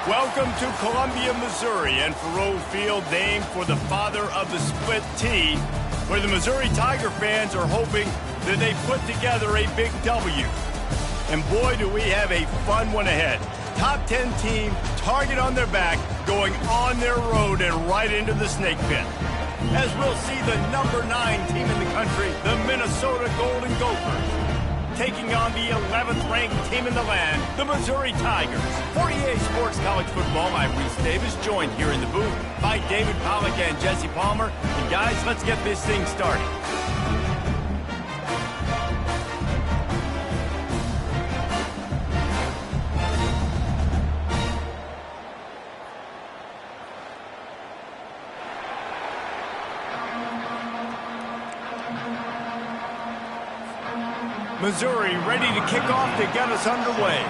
Welcome to Columbia, Missouri, and Faurot Field, named for the father of the split T, where the Missouri Tiger fans are hoping that they put together a big W. And boy, do we have a fun one ahead. Top 10 team, target on their back, going on their road and right into the snake pit. As we'll see the number 9 team in the country, the Minnesota Golden Gophers, taking on the 11th ranked team in the land, the Missouri Tigers. For EA Sports College Football, I'm Reese Davis, joined here in the booth by David Pollack and Jesse Palmer. And guys, let's get this thing started. Missouri ready to kick off to get us underway.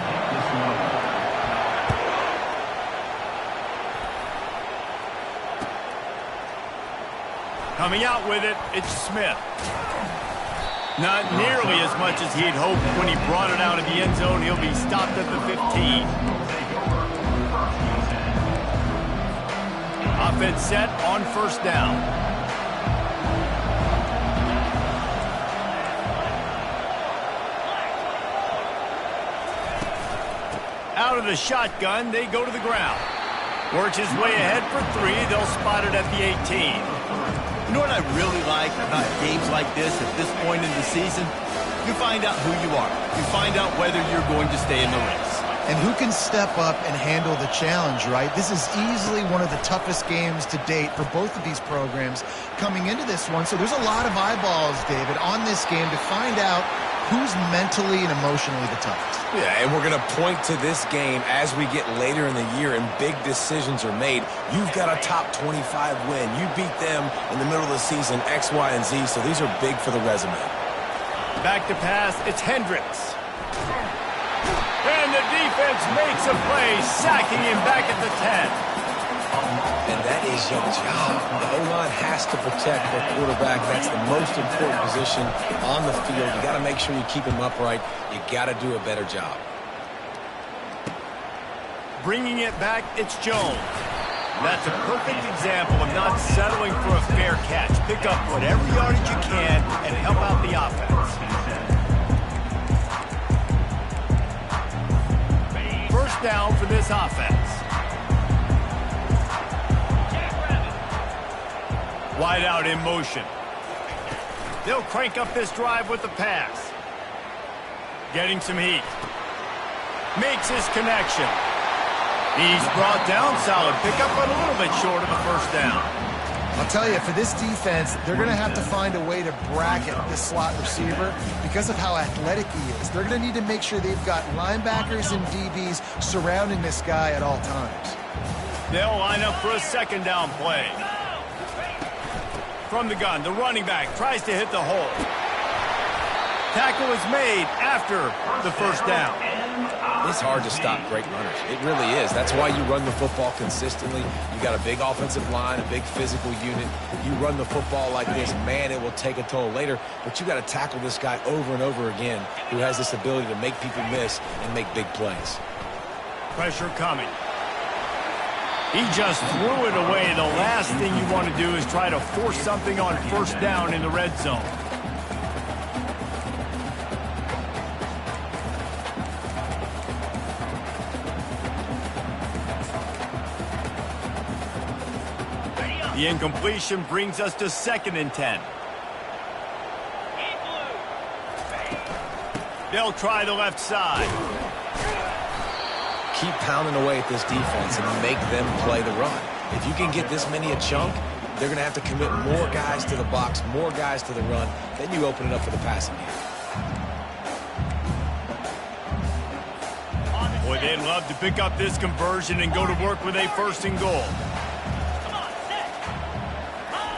Coming out with it, it's Smith. Not nearly as much as he'd hoped when he brought it out of the end zone. He'll be stopped at the 15. Offense set on first down. Out of the shotgun, they go to the ground. Works his way ahead for 3. They'll spot it at the 18. You know what I really like about games like this at this point in the season? You find out who you are. You find out whether you're going to stay in the race. And who can step up and handle the challenge, right? This is easily one of the toughest games to date for both of these programs coming into this one. So there's a lot of eyeballs, David, on this game to find out who's mentally and emotionally the toughest. Yeah, and we're going to point to this game as we get later in the year and big decisions are made. You've got a top 25 win. You beat them in the middle of the season, X, Y, and Z, so these are big for the resume. Back to pass, it's Hendricks. And the defense makes a play, sacking him back at the 10. And that is your job. The O-line has to protect their quarterback. That's the most important position on the field. You got to make sure you keep him upright. You got to do a better job. Bringing it back, it's Jones. That's a perfect example of not settling for a fair catch. Pick up whatever yardage you can and help out the offense. First down for this offense. Wide out in motion. They'll crank up this drive with the pass. Getting some heat. Makes his connection. He's brought down, solid pickup, but a little bit short of the first down. I'll tell you, for this defense, they're going to have to find a way to bracket this slot receiver because of how athletic he is. They're going to need to make sure they've got linebackers and DBs surrounding this guy at all times. They'll line up for a second down play. From the gun, the running back tries to hit the hole. Tackle is made after the first down. It's hard to stop great runners. It really is. That's why you run the football consistently. You got a big offensive line, a big physical unit. You run the football like this, man, it will take a toll later. But you got to tackle this guy over and over again who has this ability to make people miss and make big plays. Pressure coming. He just threw it away. The last thing you want to do is try to force something on first down in the red zone. The incompletion brings us to 2nd and 10. They'll try the left side. Keep pounding away at this defense and make them play the run. If you can get this many a chunk, they're going to have to commit more guys to the box, more guys to the run. Then you open it up for the passing game. Boy, they'd love to pick up this conversion and go to work with a 1st and goal.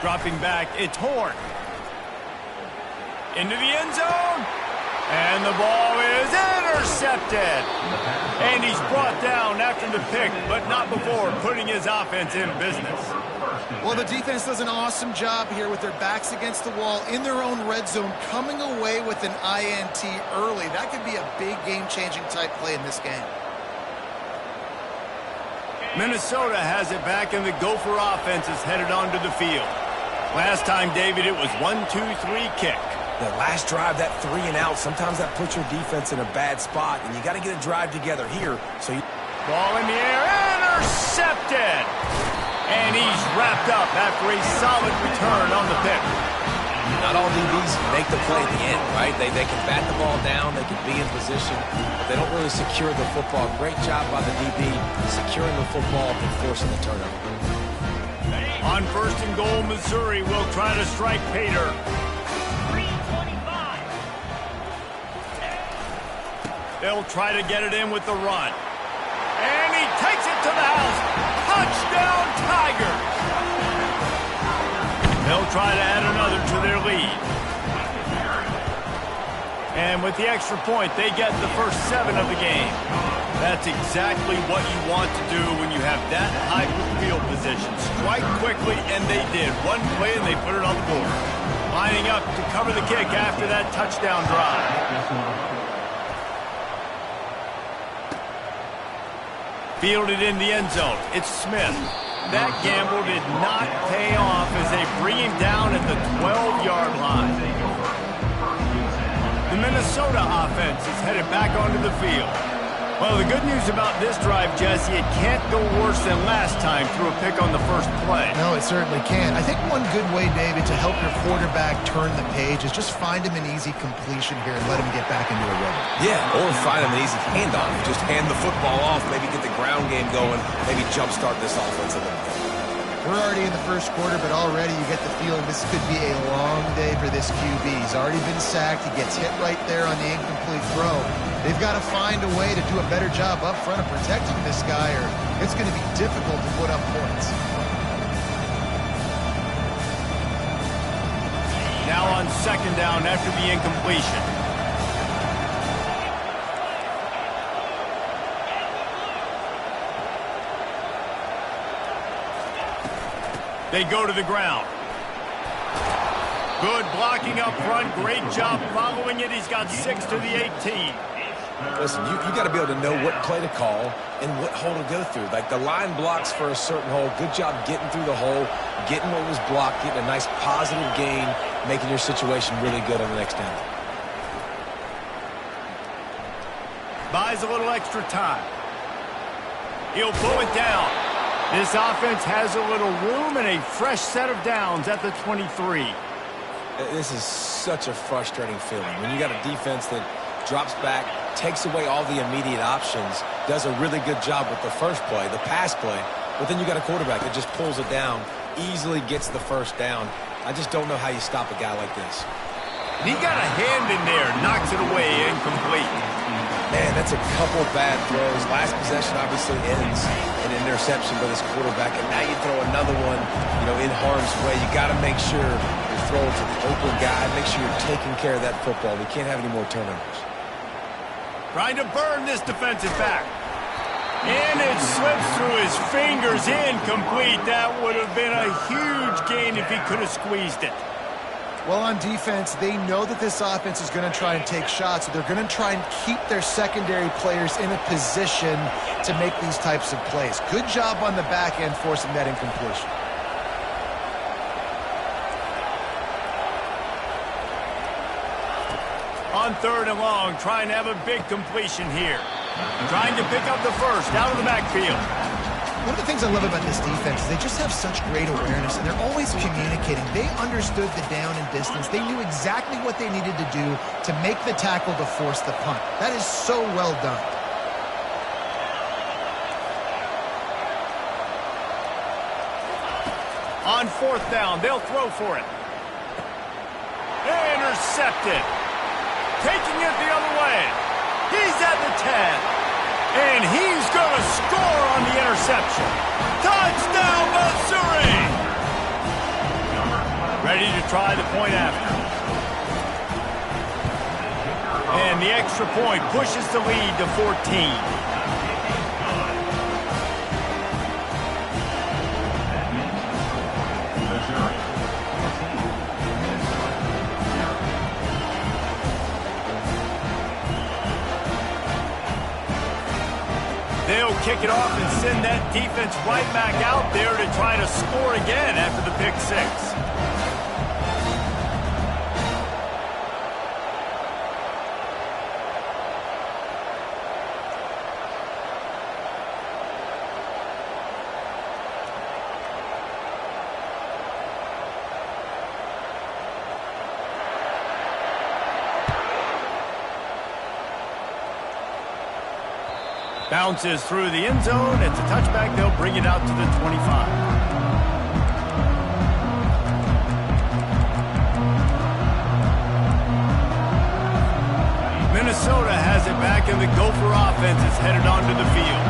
Dropping back, it's Horn. Into the end zone. And the ball is intercepted. And he's brought down after the pick, but not before putting his offense in business. Well, the defense does an awesome job here with their backs against the wall in their own red zone, coming away with an INT early. That could be a big game-changing type play in this game. Minnesota has it back, and the Gopher offense is headed onto the field. Last time, David, it was 1-2-3 kick. The last drive, that 3 and out, sometimes that puts your defense in a bad spot, and you got to get a drive together here. So Ball in the air, intercepted! And he's wrapped up after a solid return on the pick. not all DBs make the play at the end, right? They can bat the ball down, they can be in position, but they don't really secure the football. Great job by the DB securing the football and forcing the turnover. On 1st and goal, Missouri will try to strike Pater. 3:25. They'll try to get it in with the run. And he takes it to the house. Touchdown, Tigers! They'll try to add another to their lead. And with the extra point, they get the first 7 of the game. That's exactly what you want to do when you have that high field position. Strike quickly, and they did. One play, and they put it on the board. Lining up to cover the kick after that touchdown drive. Fielded in the end zone. It's Smith. That gamble did not pay off as they bring him down at the 12-yard line. The Minnesota offense is headed back onto the field. Well, the good news about this drive, Jesse, it can't go worse than last time through a pick on the first play. No, it certainly can't. I think one good way, David, to help your quarterback turn the page is just find him an easy completion here and let him get back into a rhythm. Yeah, or find him an easy handoff. Just hand the football off, maybe get the ground game going, maybe jumpstart this offense a little bit. We're already in the first quarter, but already you get the feeling this could be a long day for this QB. He's already been sacked. He gets hit right there on the incomplete throw. They've got to find a way to do a better job up front of protecting this guy, or it's going to be difficult to put up points. Now on 2nd down after the incompletion. They go to the ground. Good blocking up front. Great job following it. He's got 6 to the 18. Listen, you got to be able to know what play to call and what hole to go through. Like the line blocks for a certain hole. Good job getting through the hole, getting what was blocked, getting a nice positive gain, making your situation really good on the next down. Buys a little extra time. He'll pull it down. This offense has a little room and a fresh set of downs at the 23. This is such a frustrating feeling. When you got a defense that drops back, takes away all the immediate options, does a really good job with the first play, the pass play, but then you got a quarterback that just pulls it down, easily gets the first down. I just don't know how you stop a guy like this. He got a hand in there, knocks it away, incomplete. Man, that's a couple bad throws. Last possession obviously ends in an interception by this quarterback, and now you throw another one, in harm's way. You got to make sure you're throwing to the open guy. Make sure you're taking care of that football. We can't have any more turnovers. Trying to burn this defensive back. And it slips through his fingers, incomplete. That would have been a huge gain if he could have squeezed it. Well, on defense, they know that this offense is going to try and take shots, so they're going to try and keep their secondary players in a position to make these types of plays. Good job on the back end forcing that incompletion. On 3rd and long, trying to have a big completion here. Trying to pick up the first out of the backfield. One of the things I love about this defense is they just have such great awareness, and they're always communicating. They understood the down and distance. They knew exactly what they needed to do to make the tackle to force the punt. That is so well done. On 4th down, they'll throw for it. Intercepted. Taking it the other way. He's at the 10. And he's going to score on the interception. Touchdown, Missouri! Ready to try the point after. And the extra point pushes the lead to 14. they'll kick it off and send that defense right back out there to try to score again after the pick six. Bounces through the end zone. It's a touchback. They'll bring it out to the 25. Minnesota has it back, and the Gopher offense is headed onto the field.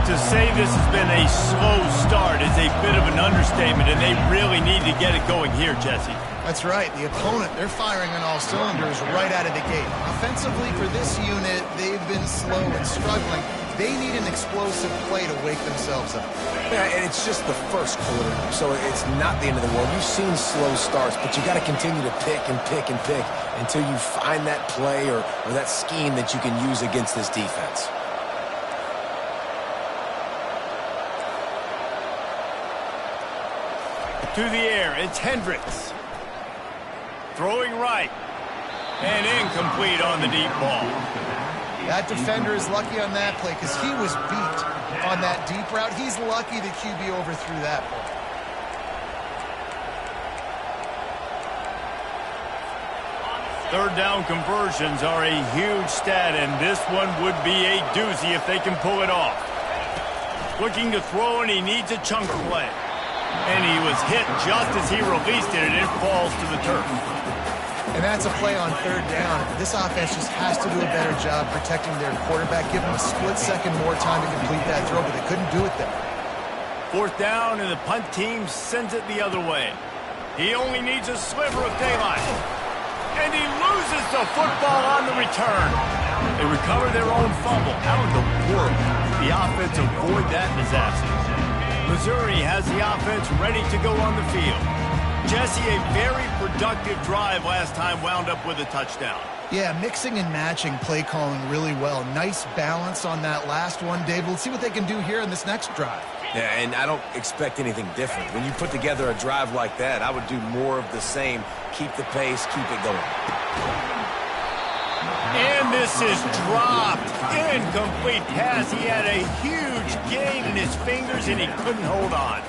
To say this has been a slow start is a bit of an understatement, and they really need to get it going here, Jesse. That's right. The opponent, they're firing on all cylinders right out of the gate. Offensively, for this unit, they've been slow and struggling. They need an explosive play to wake themselves up. Yeah, and it's just the first quarter, so it's not the end of the world. You've seen slow starts, but you got to continue to pick and pick and pick until you find that play or that scheme that you can use against this defense. To the air, it's Hendricks. Throwing right. And incomplete on the deep ball. That defender is lucky on that play because he was beat on that deep route. He's lucky the QB overthrew that ball. Third down conversions are a huge stat, and this one would be a doozy if they can pull it off. Looking to throw, and he needs a chunk play. And he was hit just as he released it, and it falls to the turf. And that's a play on third down. This offense just has to do a better job protecting their quarterback. Give him a split second more time to complete that throw, but they couldn't do it there. Fourth down, and the punt team sends it the other way. He only needs a sliver of daylight. And he loses the football on the return. They recover their own fumble. How in the world did the offense avoid that disaster? Missouri has the offense ready to go on the field. Jesse, a very productive drive last time wound up with a touchdown. Yeah, mixing and matching play calling really well. Nice balance on that last one, Dave. Let's see what they can do here in this next drive. Yeah, and I don't expect anything different. When you put together a drive like that, I would do more of the same. Keep the pace, keep it going. And this is dropped. Incomplete pass. He had a huge gain in his fingers, and he couldn't hold on.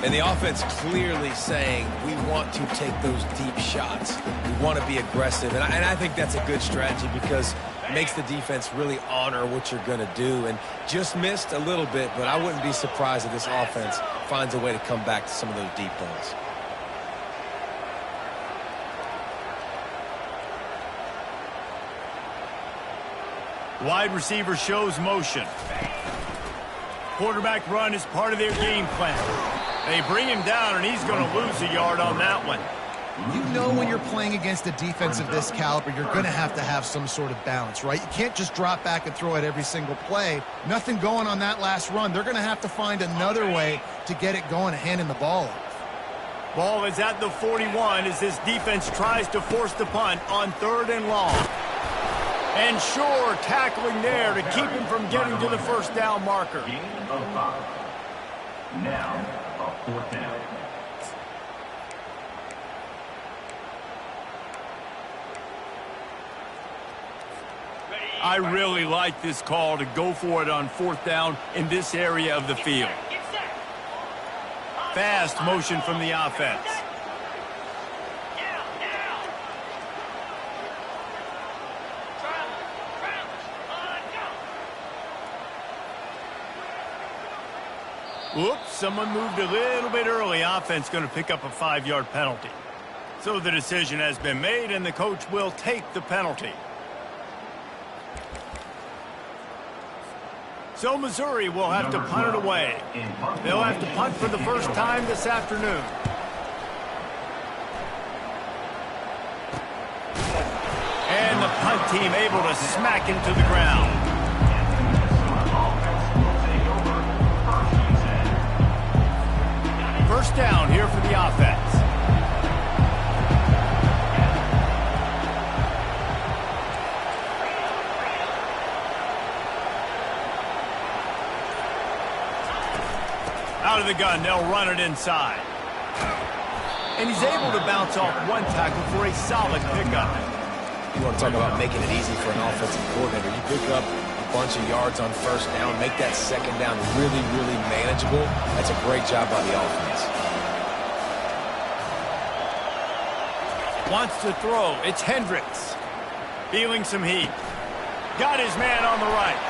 And the offense clearly saying, we want to take those deep shots. We want to be aggressive. And I think that's a good strategy because it makes the defense really honor what you're going to do. And just missed a little bit, but I wouldn't be surprised if this offense finds a way to come back to some of those deep balls. Wide receiver shows motion. Quarterback run is part of their game plan. They bring him down, and he's going to lose a yard on that one. You know when you're playing against a defense of this caliber, you're going to have some sort of balance, right? You can't just drop back and throw it every single play. Nothing going on that last run. They're going to have to find another way to get it going and handing the ball off. Ball is at the 41 as this defense tries to force the punt on third and long. And Shore tackling there to keep him from getting to the first down marker. Now, a fourth down. I really like this call to go for it on fourth down in this area of the field. Fast motion from the offense. Whoops, someone moved a little bit early. Offense going to pick up a 5-yard penalty. So the decision has been made, and the coach will take the penalty. So Missouri will have to punt it away. They'll have to punt for the first time this afternoon. And the punt team able to smack him to the ground. First down here for the offense. Out of the gun, they'll run it inside. And he's able to bounce off one tackle for a solid pickup. You want to talk about making it easy for an offensive coordinator. You pick up a bunch of yards on first down, make that second down really, really manageable. That's a great job by the offense. Wants to throw. It's Hendricks. Feeling some heat. Got his man on the right.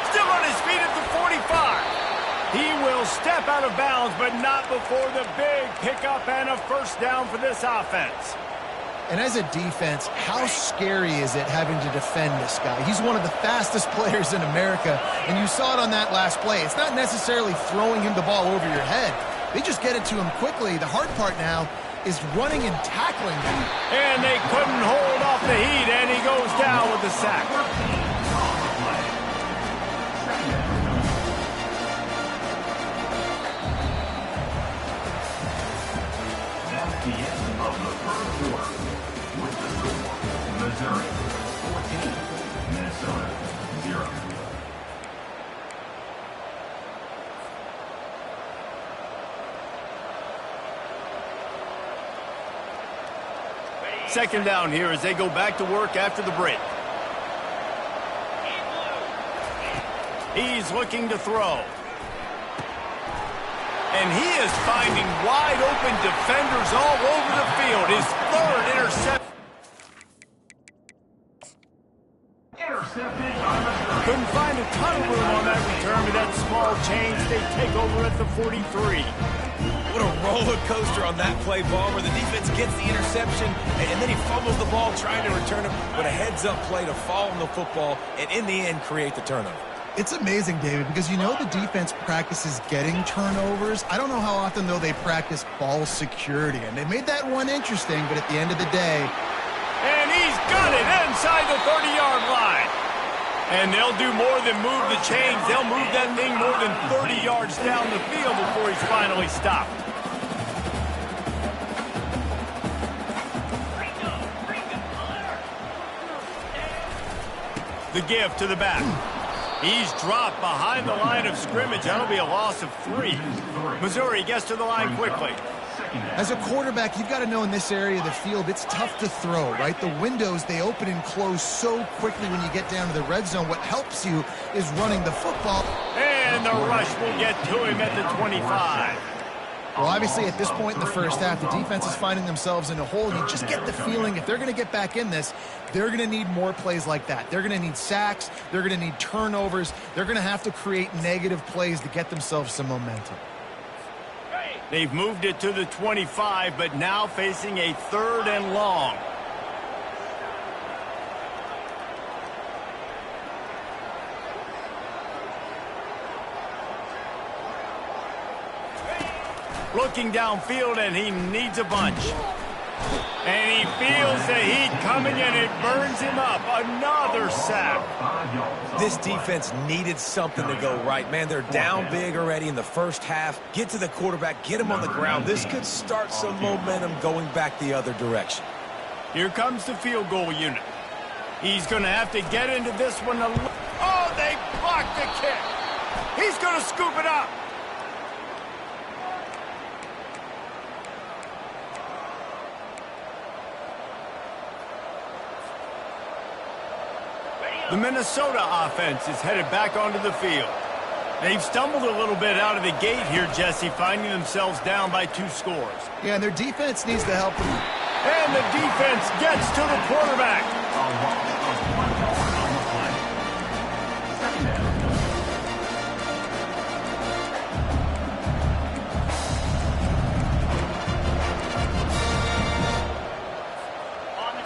Still on his feet at the 45. He will step out of bounds, but not before the big pickup and a first down for this offense. And as a defense, how scary is it having to defend this guy? He's one of the fastest players in America, and you saw it on that last play. It's not necessarily throwing him the ball over your head. They just get it to him quickly. The hard part now is running and tackling him. And they couldn't hold off the heat, and he goes down with the sack. That's the end of the first quarter. With the score, Missouri 14, Minnesota 0. Second down here as they go back to work after the break. He's looking to throw. And he is finding wide open defenders all over the field. His third interception. Couldn't find a ton of room on that return with that small change. They take over at the 43. What a roller coaster on that play, Ballmer. The defense gets the interception, and then he fumbles the ball trying to return it with a heads-up play to fall on the football and, in the end, create the turnover. It's amazing, David, because you know the defense practices getting turnovers. I don't know how often, though, they practice ball security. And they made that one interesting, but at the end of the day... And he's got it inside the 30-yard line. And they'll do more than move the chains. They'll move that thing more than 30 yards down the field before he's finally stopped. The give to the back. He's dropped behind the line of scrimmage. That'll be a loss of 3. Missouri gets to the line quickly. As a quarterback, you've got to know in this area of the field, it's tough to throw, right? The windows, they open and close so quickly when you get down to the red zone. What helps you is running the football. And the rush will get to him at the 25. Well, obviously, at this point in the first half, the defense is finding themselves in a hole. You just get the feeling if they're going to get back in this, they're going to need more plays like that. They're going to need sacks. They're going to need turnovers. They're going to have to create negative plays to get themselves some momentum. They've moved it to the 25, but now facing a 3rd and long. Looking downfield, and he needs a bunch. And he feels the heat coming, and it burns him up. Another sack. This defense needed something to go right. Man, they're down big already in the first half. Get to the quarterback, get him on the ground. This could start some momentum going back the other direction. Here comes the field goal unit. He's going to have to get into this one. Oh, they blocked the kick. He's going to scoop it up. The Minnesota offense is headed back onto the field. They've stumbled a little bit out of the gate here, Jesse, finding themselves down by 2 scores. Yeah, and their defense needs to help them. And the defense gets to the quarterback.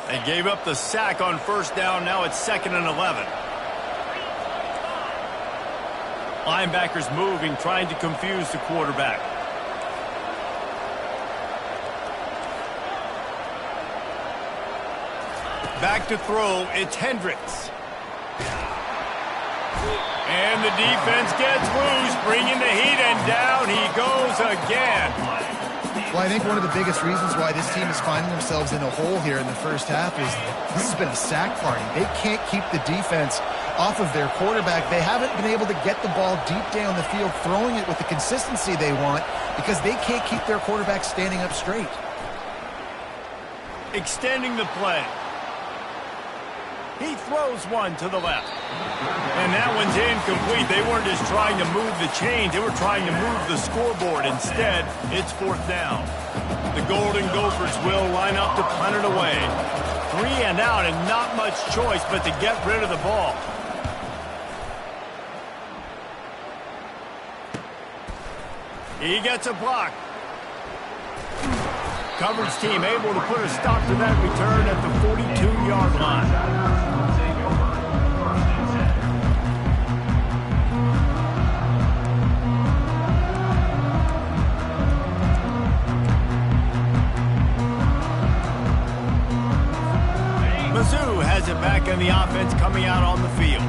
They gave up the sack on first down. Now it's 2nd and 11. Linebackers moving, trying to confuse the quarterback. Back to throw, it's Hendricks. And the defense gets loose, bringing the heat, and down he goes again. Well, I think one of the biggest reasons why this team is finding themselves in a hole here in the first half is this has been a sack party. They can't keep the defense off of their quarterback. They haven't been able to get the ball deep down the field, throwing it with the consistency they want because they can't keep their quarterback standing up straight. Extending the play. He throws one to the left. And that one's incomplete. They weren't just trying to move the chains. They were trying to move the scoreboard. Instead, it's 4th down. The Golden Gophers will line up to punt it away. 3 and out and not much choice but to get rid of the ball. He gets a block. Coverage team able to put a stop to that return at the 42-yard line. Mizzou has it back in the offense coming out on the field.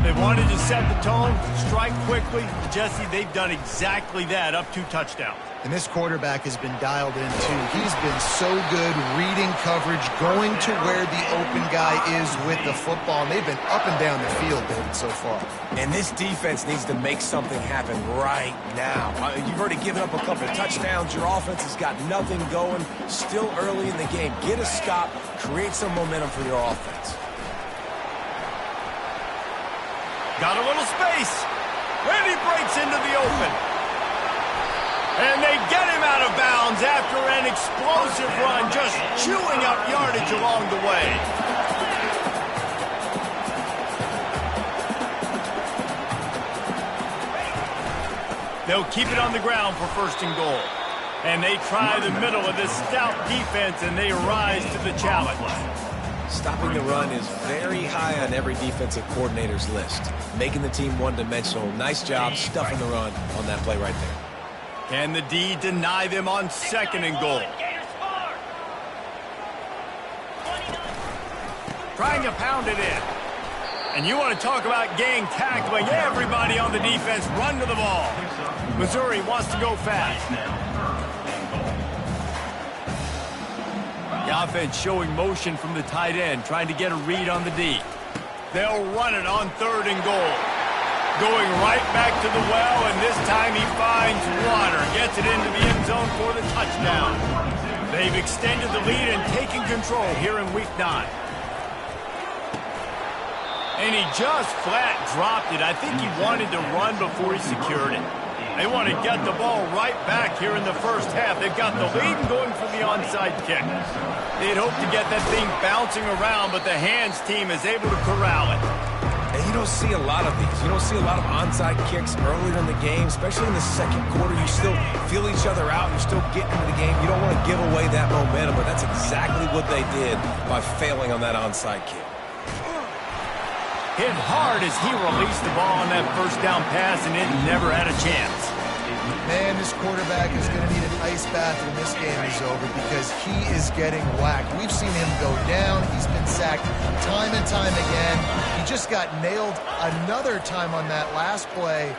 They wanted to set the tone, strike quickly. Jesse, they've done exactly that, up 2 touchdowns. And this quarterback has been dialed in, too. He's been so good reading coverage, going to where the open guy is with the football. And they've been up and down the field, David, so far. And this defense needs to make something happen right now. You've already given up a couple touchdowns. Your offense has got nothing going. Still early in the game. Get a stop. Create some momentum for your offense. Got a little space. And he breaks into the open. And they get him out of bounds after an explosive run, just chewing up yardage along the way. They'll keep it on the ground for 1st and goal. And they try the middle of this stout defense, and they rise to the challenge. Stopping the run is very high on every defensive coordinator's list. Making the team one-dimensional. Nice job stuffing the run on that play right there. Can the D deny them on 2nd and goal? Trying to pound it in. And you want to talk about gang tackling. Everybody on the defense run to the ball. Missouri wants to go fast. The offense showing motion from the tight end, trying to get a read on the D. They'll run it on 3rd and goal. Going right back to the well, and this time he finds water. Gets it into the end zone for the touchdown. They've extended the lead and taken control here in Week 9. And he just flat dropped it. I think he wanted to run before he secured it. They want to get the ball right back here in the 1st half. They've got the lead and going for the onside kick. They'd hope to get that thing bouncing around, but the hands team is able to corral it. And you don't see a lot of these. You don't see a lot of onside kicks earlier in the game, especially in the 2nd quarter. You still feel each other out. You're still getting into the game. You don't want to give away that momentum, but that's exactly what they did by failing on that onside kick. Hit hard as he released the ball on that 1st down pass, and it never had a chance. Man, this quarterback is going to need an ice bath when this game is over because he is getting whacked. We've seen him go down. He's been sacked time and time again. He just got nailed another time on that last play.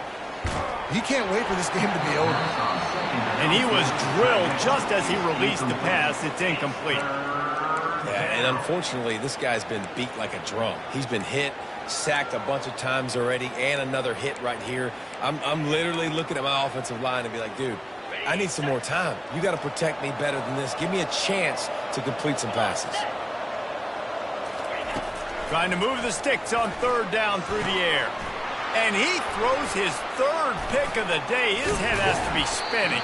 He can't wait for this game to be over. And he was drilled just as he released the pass. It's incomplete. Yeah, and unfortunately, this guy's been beat like a drum. He's been hit, sacked a bunch of times already, and another hit right here. I'm literally looking at my offensive line and be like, dude, I need some more time. You got to protect me better than this. Give me a chance to complete some passes. Trying to move the sticks on 3rd down through the air. And he throws his 3rd pick of the day. His head has to be spinning.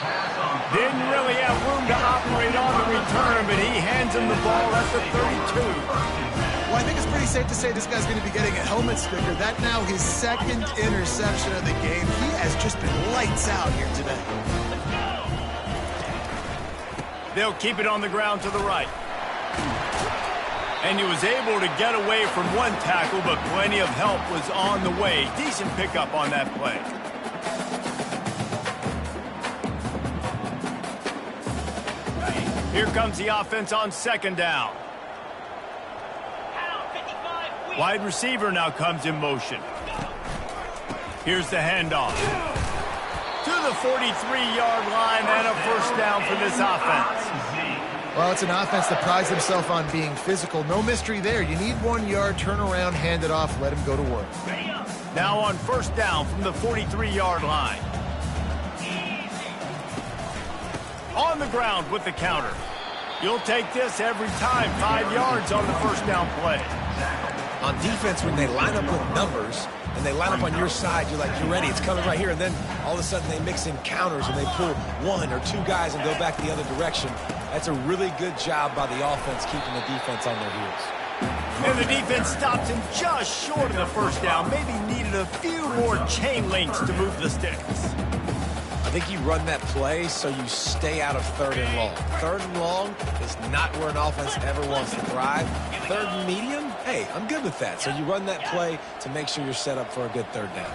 Didn't really have room to operate on the return, but he hands him the ball at the 32. Well, I think it's pretty safe to say this guy's going to be getting a helmet sticker. That now his 2nd interception of the game. He has just been lights out here today. They'll keep it on the ground to the right. And he was able to get away from one tackle, but plenty of help was on the way. Decent pickup on that play. Here comes the offense on 2nd down. Wide receiver now comes in motion. Here's the handoff. To the 43-yard line and a 1st down for this offense. Well, it's an offense that prides themselves on being physical. No mystery there. You need 1 yard, turn around, hand it off, let him go to work. Now on first down from the 43-yard line. On the ground with the counter. You'll take this every time. 5 yards on the first down play. On defense, when they line up with numbers and they line up on your side, you're like, you're ready. It's coming right here. And then all of a sudden they mix in counters and they pull 1 or 2 guys and go back the other direction. That's a really good job by the offense keeping the defense on their heels. And the defense stops him just short of the first down. Maybe needed a few more chain links to move the sticks. I think you run that play so you stay out of 3rd and long. 3rd and long is not where an offense ever wants to thrive. 3rd and medium, hey, I'm good with that. So you run that play to make sure you're set up for a good 3rd down.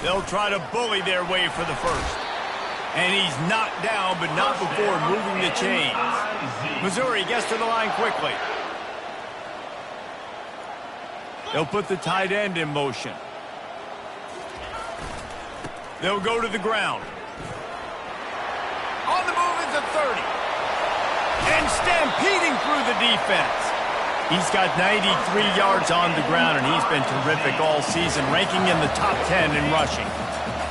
They'll try to bully their way for the first. And he's knocked down, but not before moving the chains. Missouri gets to the line quickly. They'll put the tight end in motion. They'll go to the ground. On the move is a 30. And stampeding through the defense. He's got 93 yards on the ground, and he's been terrific all season, ranking in the top 10 in rushing.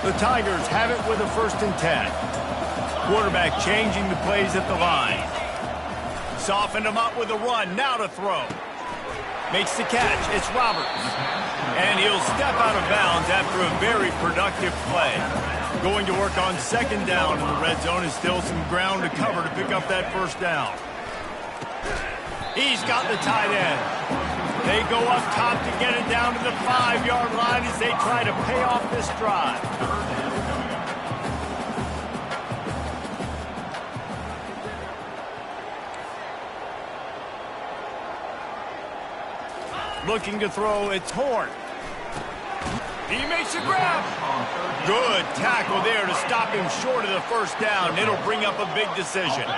The Tigers have it with a 1st and 10. Quarterback changing the plays at the line. Softened him up with a run. Now to throw. Makes the catch. It's Roberts. And he'll step out of bounds after a very productive play. Going to work on 2nd down in the red zone is still some ground to cover to pick up that 1st down. He's got the tight end. They go up top to get it down to the 5-yard line as they try to pay off this drive. Looking to throw, it's Horn. He makes a grab. Good tackle there to stop him short of the 1st down. It'll bring up a big decision.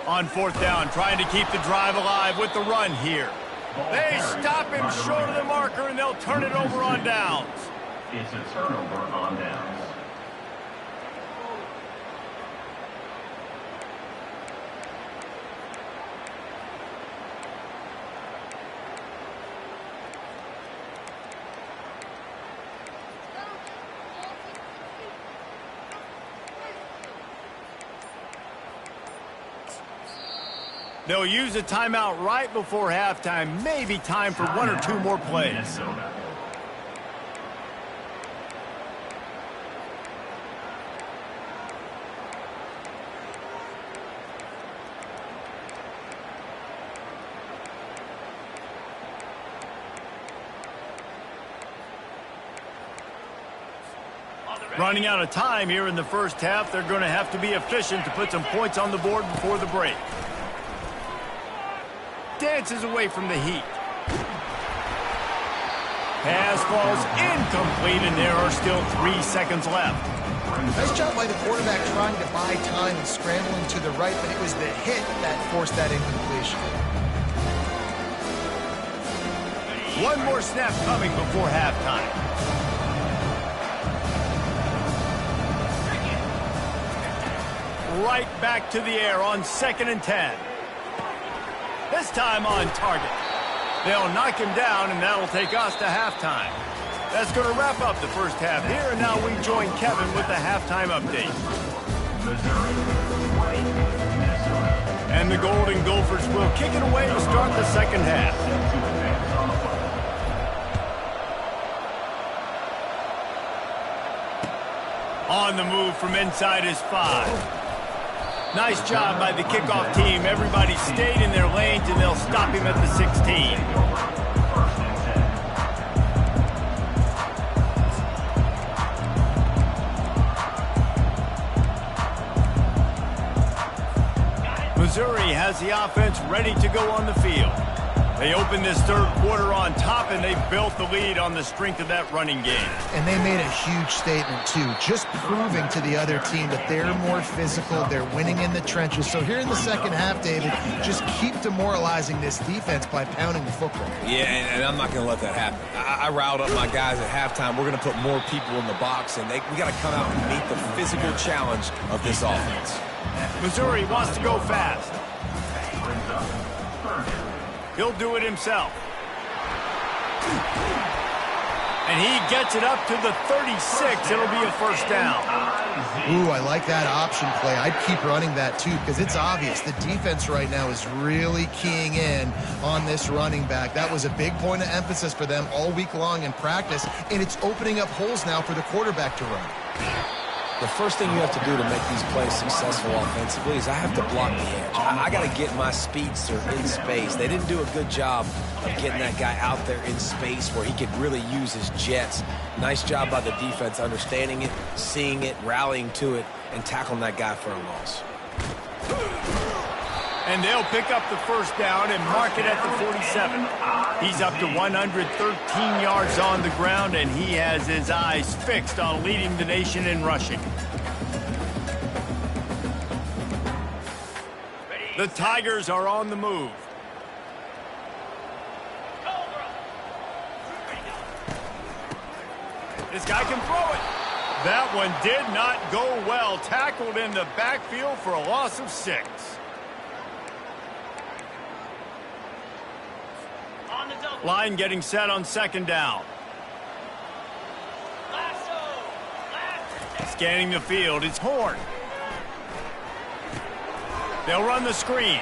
On 4th down, trying to keep the drive alive with the run here. They stop him short of the marker, and they'll turn it over on downs. It's a turnover on downs. They'll use a timeout right before halftime. Maybe time for 1 or 2 more plays. Running out of time here in the 1st half. They're going to have to be efficient to put some points on the board before the break. Dances away from the heat. Pass falls incomplete, and there are still 3 seconds left. Nice job by the quarterback trying to buy time and scrambling to the right, but it was the hit that forced that incompletion. 1 more snap coming before halftime. Right back to the air on 2nd and 10. This time on target. They'll knock him down, and that'll take us to halftime. That's going to wrap up the 1st half here, and now we join Kevin with the halftime update. And the Golden Gophers will kick it away to start the 2nd half. On the move from inside his 5. Nice job by the kickoff team. Everybody stayed in their lanes, and they'll stop him at the 16. Missouri has the offense ready to go on the field. They opened this third quarter on top, and they built the lead on the strength of that running game. And they made a huge statement, too, just proving to the other team that they're more physical, they're winning in the trenches. So here in the second half, David, just keep demoralizing this defense by pounding the football. Yeah, and I'm not going to let that happen. I riled up my guys at halftime. We're going to put more people in the box, and we got to come out and meet the physical challenge of this offense. Missouri wants to go fast. He'll do it himself. And he gets it up to the 36. It'll be a first down. Ooh, I like that option play. I'd keep running that, too, because it's obvious the defense right now is really keying in on this running back. That was a big point of emphasis for them all week long in practice, and it's opening up holes now for the quarterback to run. The first thing you have to do to make these plays successful offensively is I have to block the edge. I got to get my speedster in space. They didn't do a good job of getting that guy out there in space where he could really use his jets. Nice job by the defense understanding it, seeing it, rallying to it, and tackling that guy for a loss. And they'll pick up the first down and mark it at the 47. He's up to 113 yards on the ground, and he has his eyes fixed on leading the nation in rushing. The Tigers are on the move. This guy can throw it. That one did not go well. Tackled in the backfield for a loss of 6. Line getting set on second down. Scanning the field, it's Horn. They'll run the screen.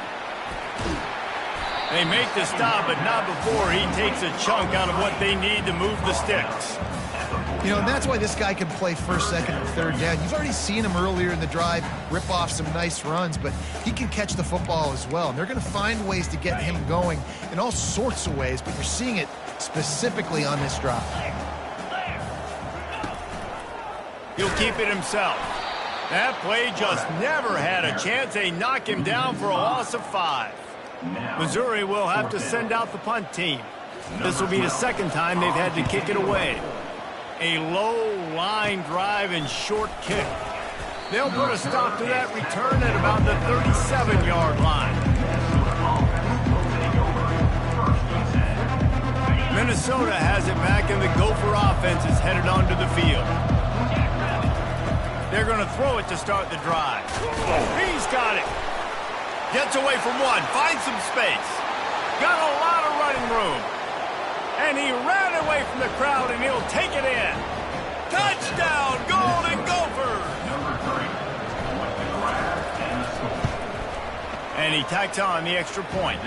They make the stop, but not before he takes a chunk out of what they need to move the sticks. You know, and that's why this guy can play first, second, and third down. You've already seen him earlier in the drive rip off some nice runs, but he can catch the football as well. And they're going to find ways to get him going in all sorts of ways, but you're seeing it specifically on this drive. He'll keep it himself. That play just never had a chance. They knock him down for a loss of 5. Missouri will have to send out the punt team. This will be the second time they've had to kick it away. A low line drive and short kick. They'll put a stop to that return at about the 37-yard line. Minnesota has it back, and the Gopher offense is headed onto the field. They're going to throw it to start the drive. He's got it. Gets away from one, finds some space. Got a lot of running room. And he ran away from the crowd, and he'll take it in. Touchdown, Golden Gophers! And he tacks on the extra point.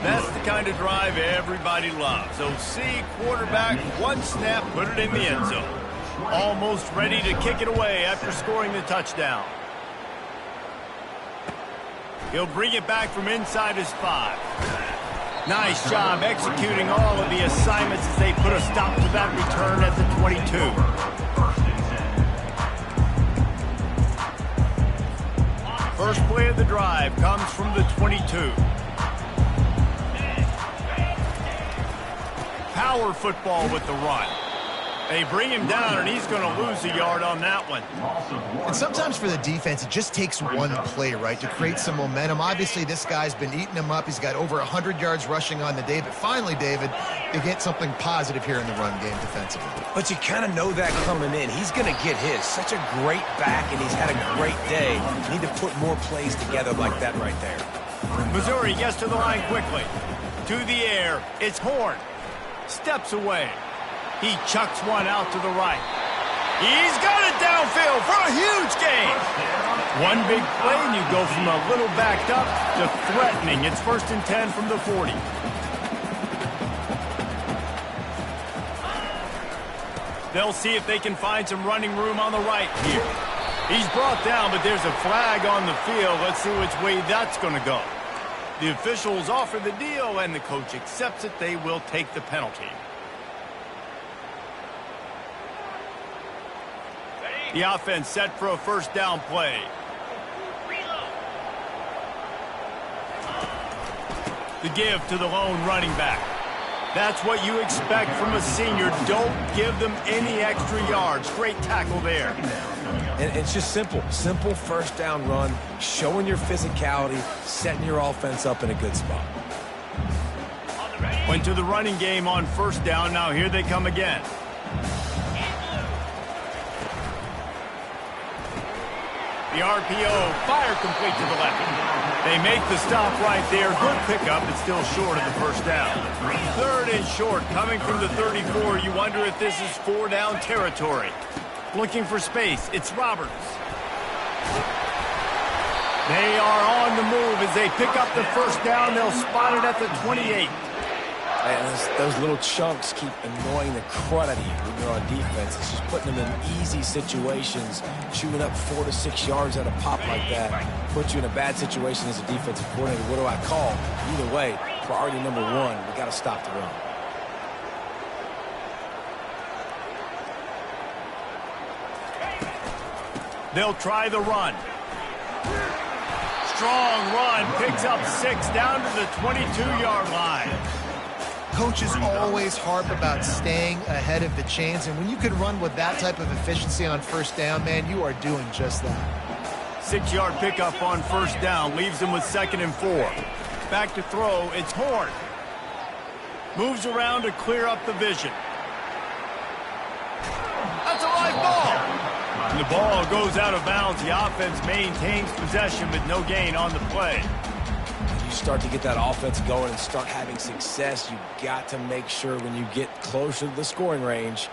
That's the kind of drive everybody loves. OC quarterback, one snap, put it in the end zone. Almost ready to kick it away after scoring the touchdown. He'll bring it back from inside his 5. Nice job executing all of the assignments as they put a stop to that return at the 22. First play of the drive comes from the 22. Power football with the run. They bring him down, and he's going to lose a yard on that one. And sometimes for the defense, it just takes one play, right, to create some momentum. Obviously, this guy's been eating him up. He's got over 100 yards rushing on the day. But finally, David, they get something positive here in the run game defensively. But you kind of know that coming in. He's going to get his. Such a great back, and he's had a great day. You need to put more plays together like that right there. Missouri gets to the line quickly. To the air, it's Horn. Steps away. He chucks one out to the right. He's got it downfield for a huge gain. One big play, and you go from a little backed up to threatening. It's 1st and 10 from the 40. They'll see if they can find some running room on the right here. He's brought down, but there's a flag on the field. Let's see which way that's going to go. The officials offer the deal, and the coach accepts it. They will take the penalty. The offense set for a first down play. The give to the lone running back. That's what you expect from a senior. Don't give them any extra yards. Great tackle there. And it's just simple. Simple first down run, showing your physicality, setting your offense up in a good spot. Went to the running game on first down. Now here they come again. The RPO, fire complete to the left. They make the stop right there. Good pickup, but still short of the first down. Third and short, coming from the 34. You wonder if this is 4-down territory. Looking for space, it's Roberts. They are on the move as they pick up the first down. They'll spot it at the 28. And those little chunks keep annoying the crud out of you when you're on defense. It's just putting them in easy situations, shooting up 4 to 6 yards at a pop like that. Puts you in a bad situation as a defensive coordinator. What do I call? Either way, priority number one, we got to stop the run. They'll try the run. Strong run, picks up 6 down to the 22-yard line. Coaches always harp about staying ahead of the chains, and when you can run with that type of efficiency on first down, man, you are doing just that. 6-yard pickup on first down leaves them with 2nd and 4. Back to throw, it's Horn. Moves around to clear up the vision. That's a live ball. And the ball goes out of bounds. The offense maintains possession, but no gain on the play. Start to get that offense going and start having success, you got to make sure when you get closer to the scoring range,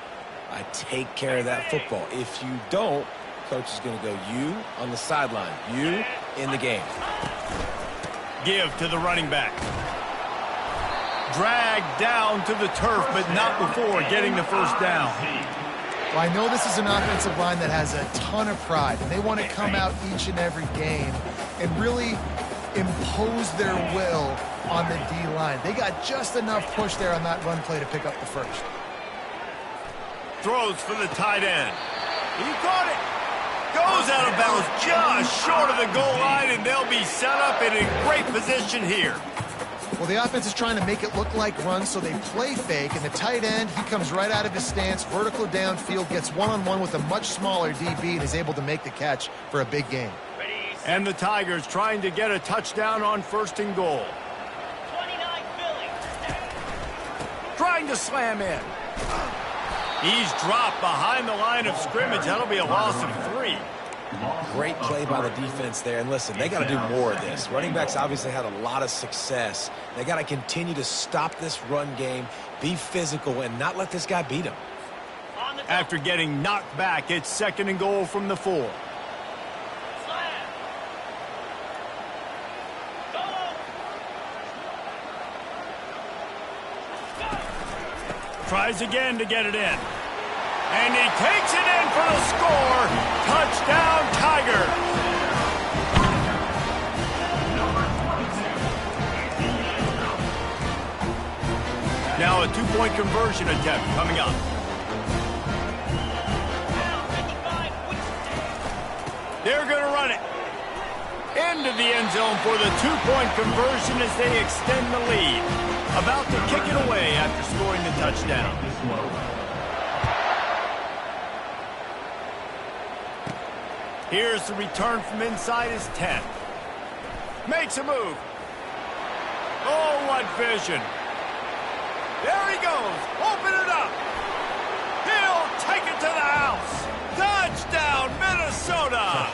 I take care of that football. If you don't, coach is going to go, you on the sideline, you in the game. Give to the running back. Dragged down to the turf, but not before getting the first down. Well, I know this is an offensive line that has a ton of pride, and they want to come out each and every game and really impose their will on the D-line. They got just enough push there on that run play to pick up the first. Throws for the tight end. He caught it. Goes out of bounds just short of the goal line, and they'll be set up in a great position here. Well, the offense is trying to make it look like runs, so they play fake, and the tight end, he comes right out of his stance, vertical downfield, gets one-on-one with a much smaller DB, and is able to make the catch for a big game. And the Tigers trying to get a touchdown on 1st and goal. 29 Philly. Trying to slam in. He's dropped behind the line of scrimmage. That'll be a loss of 3. Great play by the defense there. And listen, they got to do more of this. Running backs obviously had a lot of success. They got to continue to stop this run game, be physical, and not let this guy beat them. After getting knocked back, it's 2nd and goal from the 4. Tries again to get it in. And he takes it in for the score. Touchdown, Tiger. Now a 2-point conversion attempt coming up. They're going to run it. Into the end zone for the 2-point conversion as they extend the lead. About to kick it away after scoring the touchdown. Here's the return from inside his 10. Makes a move. Oh, what vision. There he goes. Open it up. He'll take it to the house. Touchdown, Minnesota.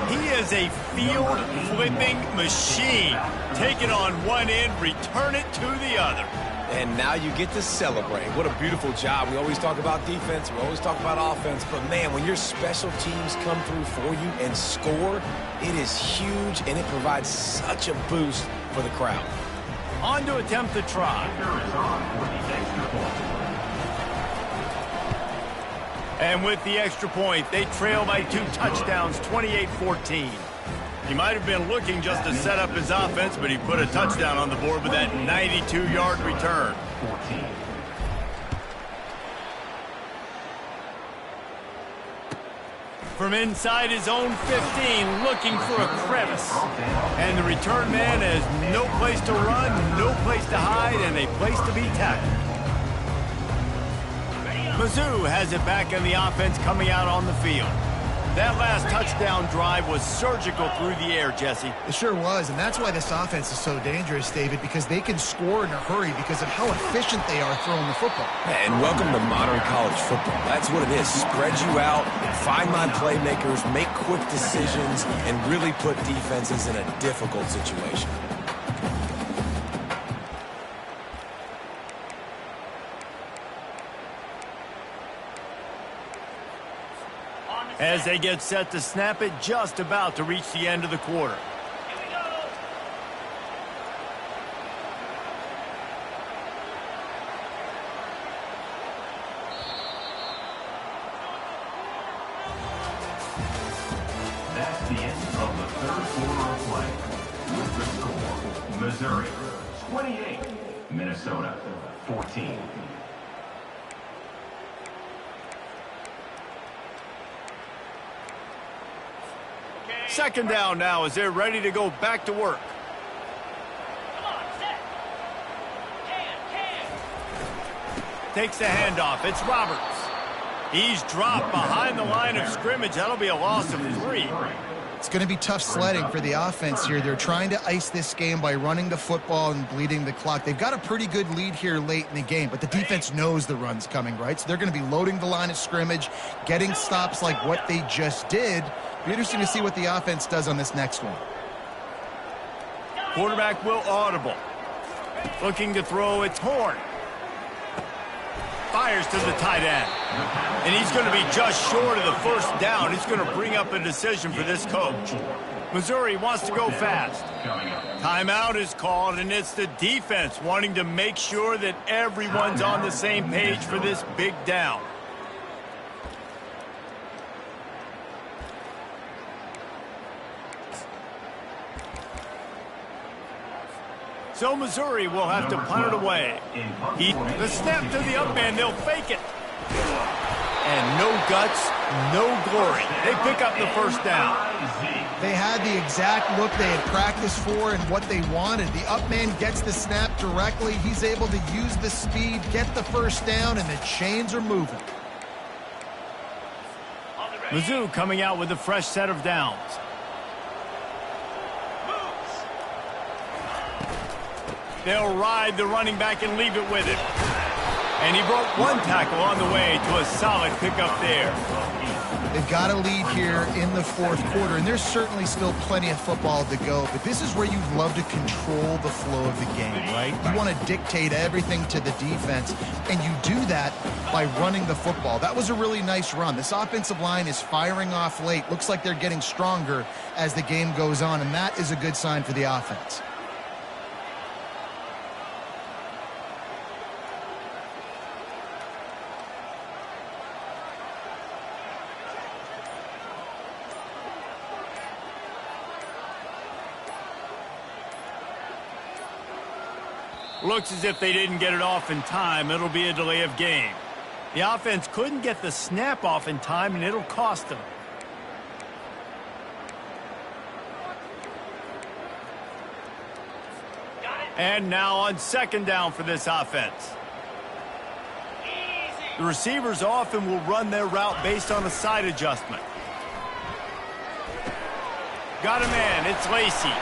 He is a field-flipping machine. Take it on one end, return it to the other. And now you get to celebrate. What a beautiful job. We always talk about defense. We always talk about offense. But, man, when your special teams come through for you and score, it is huge, and it provides such a boost for the crowd. On to attempt the try. And with the extra point, they trail by 2 touchdowns, 28-14. He might have been looking just to set up his offense, but he put a touchdown on the board with that 92-yard return. From inside his own 15, looking for a crevice. And the return man has no place to run, no place to hide, and a place to be tackled. Mizzou has it back in the offense coming out on the field. That last touchdown drive was surgical through the air, Jesse. It sure was, and that's why this offense is so dangerous, David, because they can score in a hurry because of how efficient they are throwing the football. Yeah, and welcome to modern college football. That's what it is. Spread you out, find my playmakers, make quick decisions, and really put defenses in a difficult situation. As they get set to snap it, just about to reach the end of the quarter. That's the end of the third quarter of play. With the score, Missouri 28, Minnesota 14. Second down now as they're ready to go back to work. Come on, set. Can. Takes the handoff. It's Roberts. He's dropped behind the line of scrimmage. That'll be a loss of 3. It's going to be tough sledding for the offense here. They're trying to ice this game by running the football and bleeding the clock. They've got a pretty good lead here late in the game, but the defense knows the run's coming, right? So they're going to be loading the line of scrimmage, getting stops like what they just did. Be interesting to see what the offense does on this next one. Quarterback will audible. Looking to throw, it's Horn. Fires to the tight end. And he's going to be just short of the first down. He's going to bring up a decision for this coach. Missouri wants to go fast. Timeout is called, and it's the defense wanting to make sure that everyone's on the same page for this big down. So Missouri will have to punt it away. The snap to the up man, they'll fake it. And no guts, no glory. They pick up the first down. They had the exact look they had practiced for and what they wanted. The up man gets the snap directly. He's able to use the speed, get the first down, and the chains are moving. Mizzou coming out with a fresh set of downs. They'll ride the running back and leave it with him. And he broke one tackle on the way to a solid pickup there. They've got a lead here in the fourth quarter, and there's certainly still plenty of football to go, but this is where you'd love to control the flow of the game, right? You want to dictate everything to the defense, and you do that by running the football. That was a really nice run. This offensive line is firing off late. Looks like they're getting stronger as the game goes on, and that is a good sign for the offense. Looks as if they didn't get it off in time. It'll be a delay of game. The offense couldn't get the snap off in time, and it'll cost them. And now on second down for this offense. The receivers often will run their route based on a side adjustment. Got a man. It's Lacey.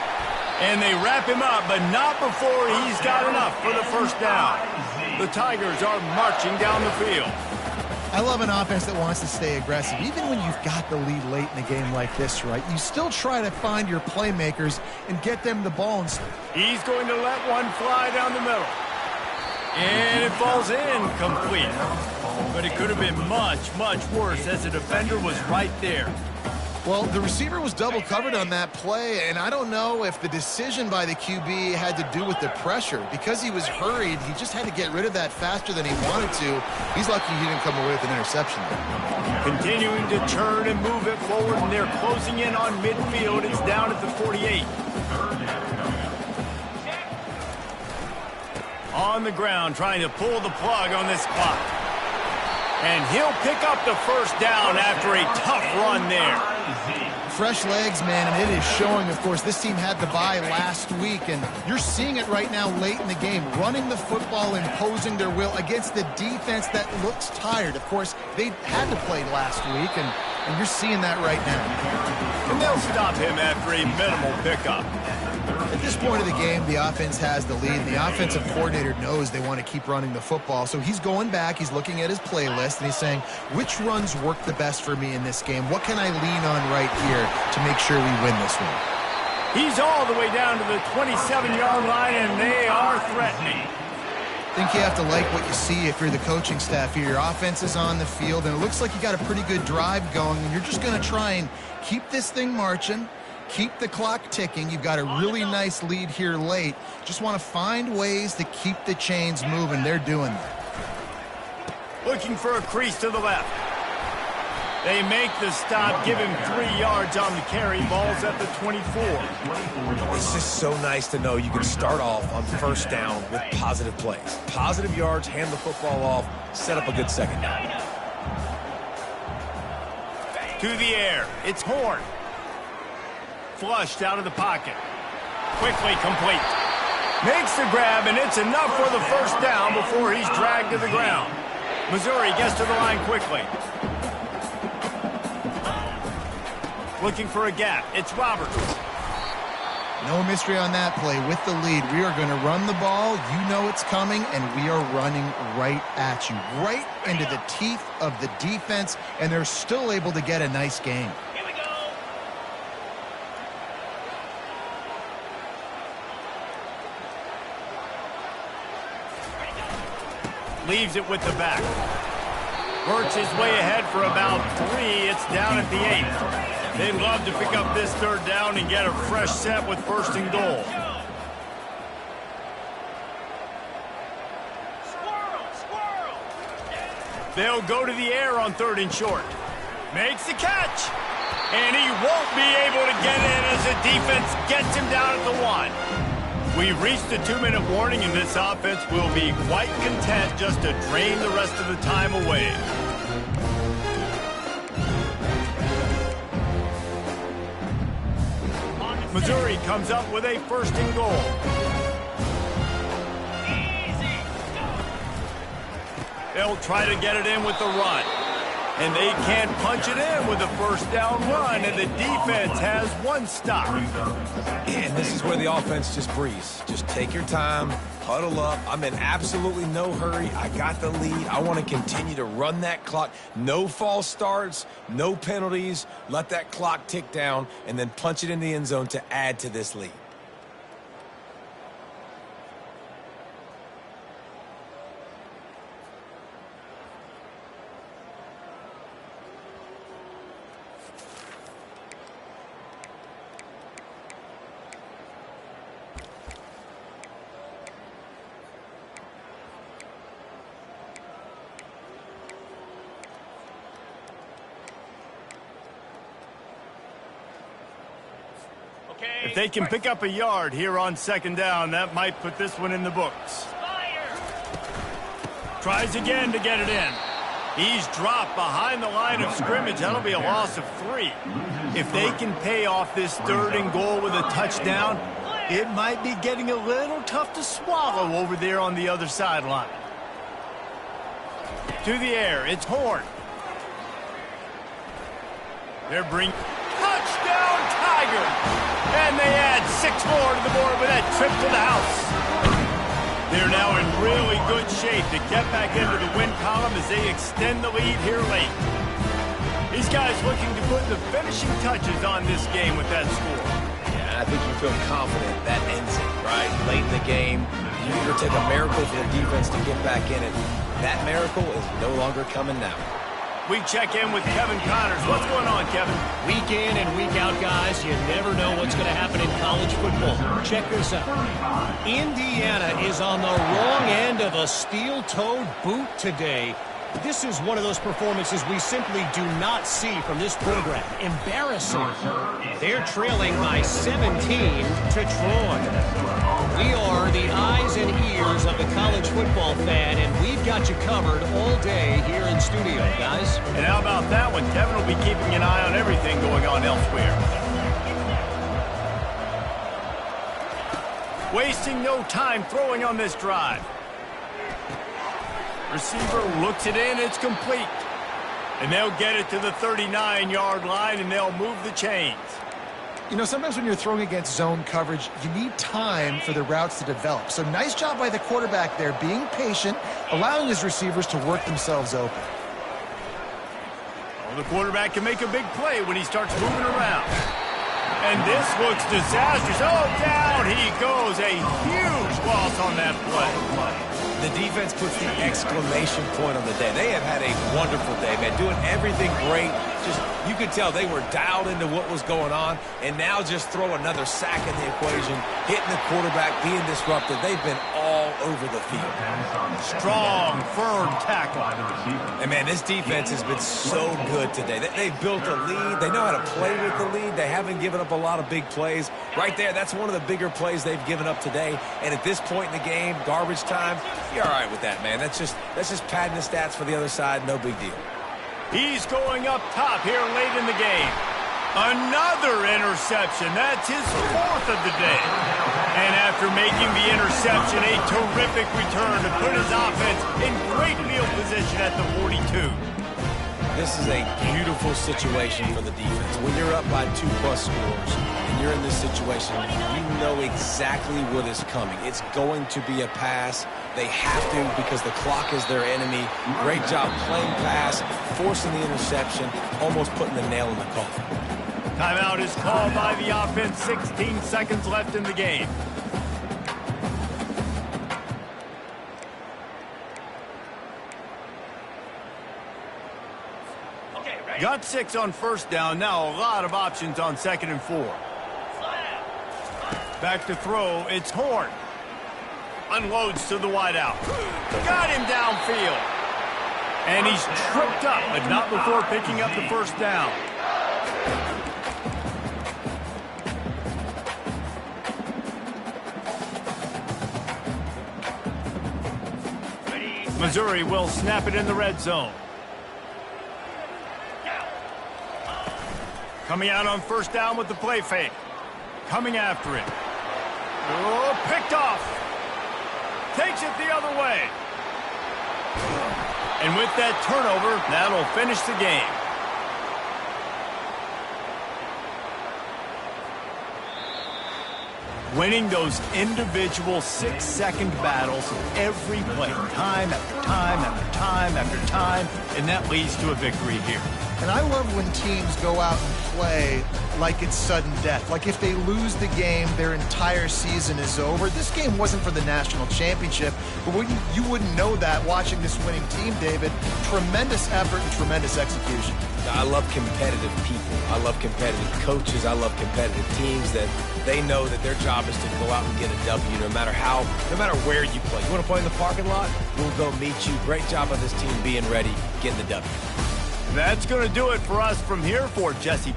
And they wrap him up, but not before he's got enough for the first down. The Tigers are marching down the field. I love an offense that wants to stay aggressive. Even when you've got the lead late in the game like this, right, you still try to find your playmakers and get them the ball. He's going to let one fly down the middle. And it falls in complete. But it could have been much, much worse as the defender was right there. Well, the receiver was double covered on that play, and I don't know if the decision by the QB had to do with the pressure. Because he was hurried, he just had to get rid of that faster than he wanted to. He's lucky he didn't come away with an interception there. Continuing to turn and move it forward, and they're closing in on midfield. It's down at the 48. On the ground, trying to pull the plug on this clock. And he'll pick up the first down after a tough run there. Fresh legs, man, and it is showing, of course. This team had the bye last week, and you're seeing it right now late in the game. Running the football, imposing their will against the defense that looks tired. Of course, they had to play last week, and you're seeing that right now. And they'll stop him after a minimal pickup. At this point of the game, the offense has the lead, and the offensive coordinator knows they want to keep running the football. So he's going back, he's looking at his playlist, and he's saying, which runs work the best for me in this game? What can I lean on right here to make sure we win this one? He's all the way down to the 27-yard line, and they are threatening. I think you have to like what you see if you're the coaching staff here. Your offense is on the field, and it looks like you got a pretty good drive going, and you're just going to try and keep this thing marching. Keep the clock ticking. You've got a really nice lead here late. Just want to find ways to keep the chains moving. They're doing that. Looking for a crease to the left. They make the stop, give him 3 yards on the carry. Ball's at the 24. It's just so nice to know you can start off on first down with positive plays. Positive yards, hand the football off, set up a good second down. To the air. It's Horn. Flushed out of the pocket. Quickly complete. Makes the grab, and it's enough for the first down before he's dragged to the ground. Missouri gets to the line quickly. Looking for a gap. It's Roberts. No mystery on that play. With the lead, we are going to run the ball. You know it's coming, and we are running right at you. Right into the teeth of the defense, and they're still able to get a nice game. Leaves it with the back. Works his way ahead for about 3. It's down at the 8. They'd love to pick up this third down and get a fresh set with first and goal. They'll go to the air on 3rd and short. Makes the catch. And he won't be able to get in as the defense gets him down at the 1. We've reached the 2-minute warning, and this offense will be quite content just to drain the rest of the time away. Missouri comes up with a first and goal. They'll try to get it in with the run. And they can't punch it in with a first down run, and the defense has 1 stop. And this is where the offense just breathes. Just take your time, huddle up. I'm in absolutely no hurry. I got the lead. I want to continue to run that clock. No false starts, no penalties. Let that clock tick down, and then punch it in the end zone to add to this lead. If they can pick up a yard here on 2nd down, that might put this one in the books. Tries again to get it in. He's dropped behind the line of scrimmage. That'll be a loss of 3. If they can pay off this 3rd and goal with a touchdown, it might be getting a little tough to swallow over there on the other sideline. To the air, it's Horn. They're bringing touchdown Tiger. And they add 6 more to the board with that trip to the house. They're now in really good shape to get back into the win column as they extend the lead here late. These guys looking to put the finishing touches on this game with that score. Yeah, I think you feel confident that ends it, right? Late in the game, you either take a miracle for the defense to get back in it. That miracle is no longer coming now. We check in with Kevin Connors. What's going on, Kevin? Week in and week out, guys, you never know what's going to happen in college football. Check this out. Indiana is on the wrong end of a steel-toed boot today. This is one of those performances we simply do not see from this program. Embarrassing. They're trailing by 17 to Troy. We are the eyes and ears of the college football fan, and we've got you covered all day here in studio, guys. And how about that one? Kevin will be keeping an eye on everything going on elsewhere. Wasting no time throwing on this drive. Receiver looks it in, it's complete. And they'll get it to the 39-yard line, and they'll move the chains. You know, sometimes when you're throwing against zone coverage, you need time for the routes to develop. So nice job by the quarterback there, being patient, allowing his receivers to work themselves open. Well, the quarterback can make a big play when he starts moving around. And this looks disastrous. Oh, down he goes. A huge loss on that play. The defense puts the exclamation point on the day. They have had a wonderful day, man, doing everything great. Just, you could tell they were dialed into what was going on, and now just throw another sack in the equation, hitting the quarterback, being disruptive. They've been all over the field. Strong, firm tackle. And, man, this defense has been so good today. They've built a lead. They know how to play with the lead. They haven't given up a lot of big plays. Right there, that's one of the bigger plays they've given up today. And at this point in the game, garbage time, you're all right with that, man. That's just padding the stats for the other side. No big deal. He's going up top here late in the game. Another interception. That's his fourth of the day. And after making the interception, a terrific return to put his offense in great field position at the 42. This is a beautiful situation for the defense. When you're up by 2+ scores and you're in this situation, you know exactly what is coming. It's going to be a pass. They have to because the clock is their enemy. Great job playing pass, forcing the interception, almost putting the nail in the coffin. Timeout is called by the offense. 16 seconds left in the game. Got 6 on first down. Now a lot of options on 2nd and 4. Back to throw. It's Horn. Unloads to the wideout. Got him downfield. And he's tripped up, but not before picking up the first down. Missouri will snap it in the red zone. Coming out on first down with the play fake. Coming after it. Oh, picked off. Takes it the other way. And with that turnover, that'll finish the game. Winning those individual 6-second battles every play, time after time after time after time, and that leads to a victory here. And I love when teams go out and play like it's sudden death. Like if they lose the game, their entire season is over. This game wasn't for the national championship, but you wouldn't know that watching this winning team, David. Tremendous effort and tremendous execution. I love competitive people. I love competitive coaches. I love competitive teams that they know that their job is to go out and get a W no matter where you play. You want to play in the parking lot? We'll go meet you. Great job of this team being ready, getting the W. That's going to do it for us from here for Jesse.